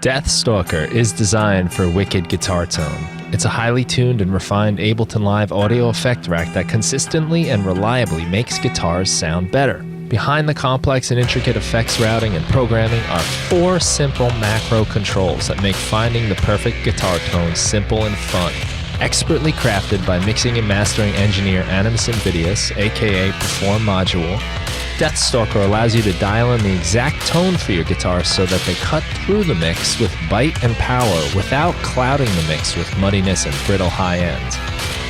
DeathStalker is designed for wicked guitar tone. It's a highly tuned and refined Ableton Live audio effect rack that consistently and reliably makes guitars sound better. Behind the complex and intricate effects routing and programming are 4 simple macro controls that make finding the perfect guitar tone simple and fun. Expertly crafted by mixing and mastering engineer Animus Invidius, aka PerforModule, DeathStalker allows you to dial in the exact tone for your guitar so that they cut through the mix with bite and power without clouding the mix with muddiness and brittle high ends.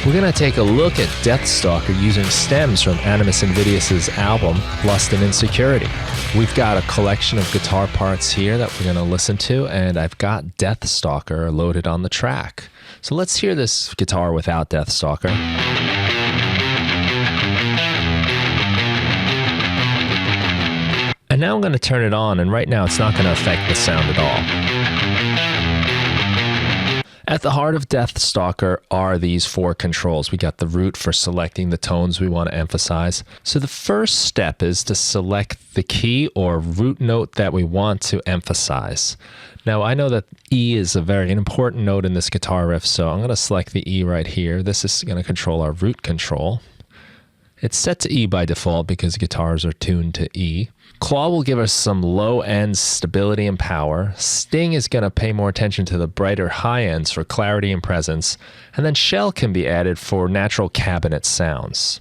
We're going to take a look at DeathStalker using stems from Animus Invidius' album Lust and Insecurity. We've got a collection of guitar parts here that we're going to listen to, and I've got DeathStalker loaded on the track. So let's hear this guitar without DeathStalker. And now I'm going to turn it on, and right now it's not going to affect the sound at all. At the heart of DeathStalker are these 4 controls. We got the root for selecting the tones we want to emphasize. So the first step is to select the key or root note that we want to emphasize. Now I know that E is a very important note in this guitar riff, so I'm going to select the E right here. This is going to control our root control. It's set to E by default because guitars are tuned to E. Claw will give us some low end stability and power. Sting is going to pay more attention to the brighter high ends for clarity and presence. And then shell can be added for natural cabinet sounds.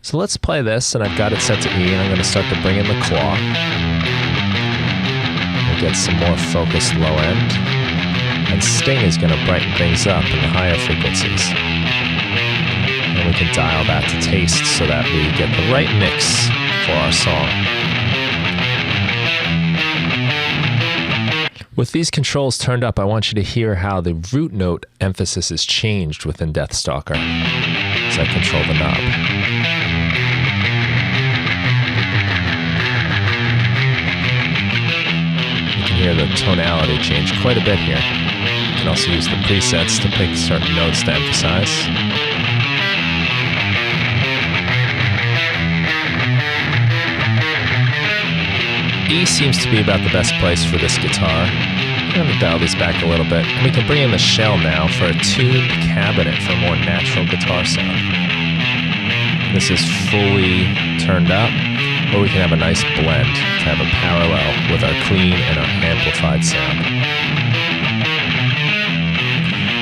So let's play this, and I've got it set to E, and I'm going to start to bring in the claw. We'll get some more focused low end. And Sting is going to brighten things up in the higher frequencies. And we can dial that to taste so that we get the right mix for our song. With these controls turned up, I want you to hear how the root note emphasis is changed within DeathStalker as I control the knob. You can hear the tonality change quite a bit here. You can also use the presets to pick certain notes to emphasize. E seems to be about the best place for this guitar. I'm going to dial these back a little bit. And we can bring in the shell now for a tuned cabinet for a more natural guitar sound. This is fully turned up, or we can have a nice blend to have a parallel with our clean and our amplified sound.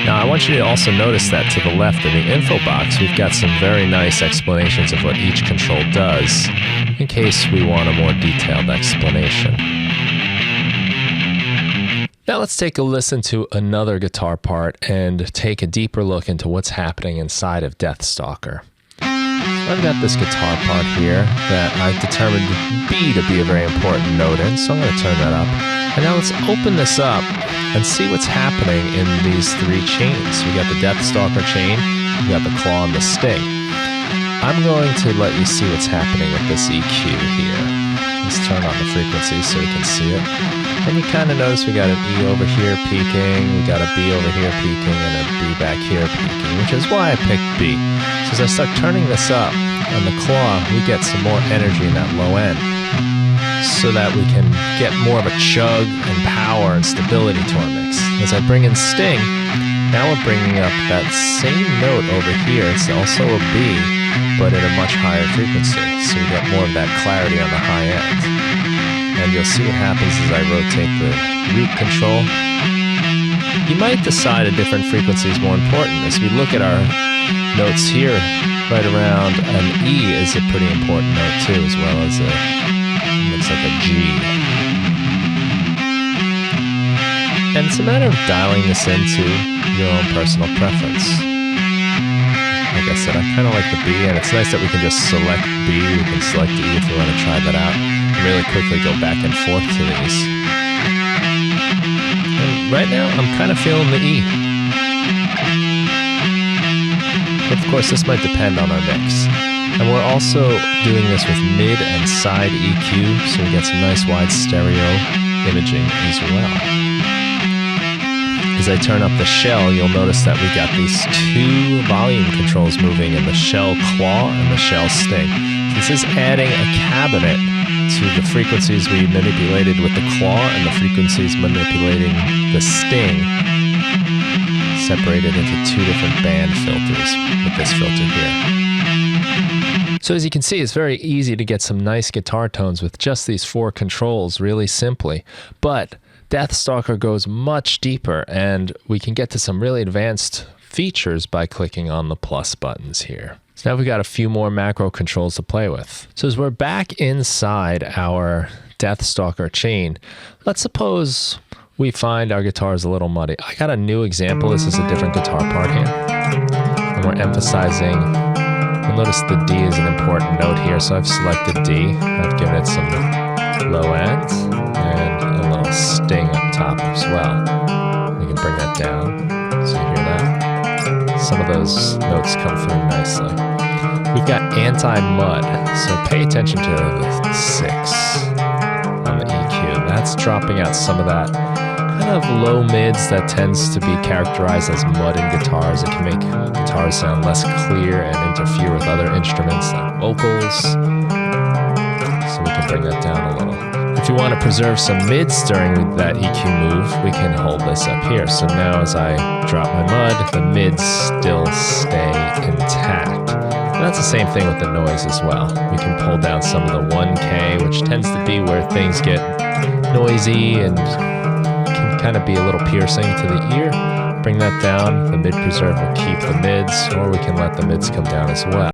Now I want you to also notice that to the left in the info box, we've got some very nice explanations of what each control does, in case we want a more detailed explanation. Now let's take a listen to another guitar part and take a deeper look into what's happening inside of DeathStalker. I've got this guitar part here that I determined B to be a very important note in, so I'm going to turn that up. And now let's open this up and see what's happening in these 3 chains. We got the DeathStalker chain, we got the claw and the sting. I'm going to let you see what's happening with this EQ here. Let's turn on the frequency so you can see it. And you kind of notice we got an E over here peaking, we got a B over here peaking, and a B back here peaking, which is why I picked B. So as I start turning this up on the claw, we get some more energy in that low end, so that we can get more of a chug and power and stability to our mix. As I bring in Sting, now we're bringing up that same note over here. It's also a B, but at a much higher frequency, so we get more of that clarity on the high end. And you'll see what happens as I rotate the root control. You might decide a different frequency is more important. As we look at our notes here, right around an E is a pretty important note too, as well as a, looks like a G. And it's a matter of dialing this into your own personal preference. Like I said, I kind of like the B, and it's nice that we can just select B. We can select E if we want to try that out. And really quickly go back and forth to these. And right now, I'm kind of feeling the E. But of course, this might depend on our mix. And we're also doing this with mid and side EQ, so we get some nice wide stereo imaging as well. As I turn up the shell, you'll notice that we got these 2 volume controls moving in the shell claw and the shell sting. This is adding a cabinet to the frequencies we manipulated with the claw and the frequencies manipulating the Sting, separated into two different band filters with this filter here. So as you can see, it's very easy to get some nice guitar tones with just these 4 controls really simply. But DeathStalker goes much deeper, and we can get to some really advanced features by clicking on the plus buttons here. So now we've got a few more macro controls to play with. So as we're back inside our DeathStalker chain, let's suppose we find our guitar is a little muddy. I got a new example. This is a different guitar part here. And we're emphasizing, you'll notice the D is an important note here. So I've selected D. I've given it some low end and a little sting up top as well. We can bring that down. So you hear that? Some of those notes come through nicely. We've got anti-mud. So pay attention to the 6 on the EQ. That's dropping out some of that kind of low mids that tends to be characterized as mud in guitars. It can make guitars sound less clear and interfere with other instruments like vocals. So we can bring that down a little. If you want to preserve some mids during that EQ move, we can hold this up here. So now as I drop my mud, the mids still stay intact. And that's the same thing with the noise as well. We can pull down some of the 1K, which tends to be where things get noisy and can kind of be a little piercing to the ear. Bring that down. The mid preserve will keep the mids, or we can let the mids come down as well.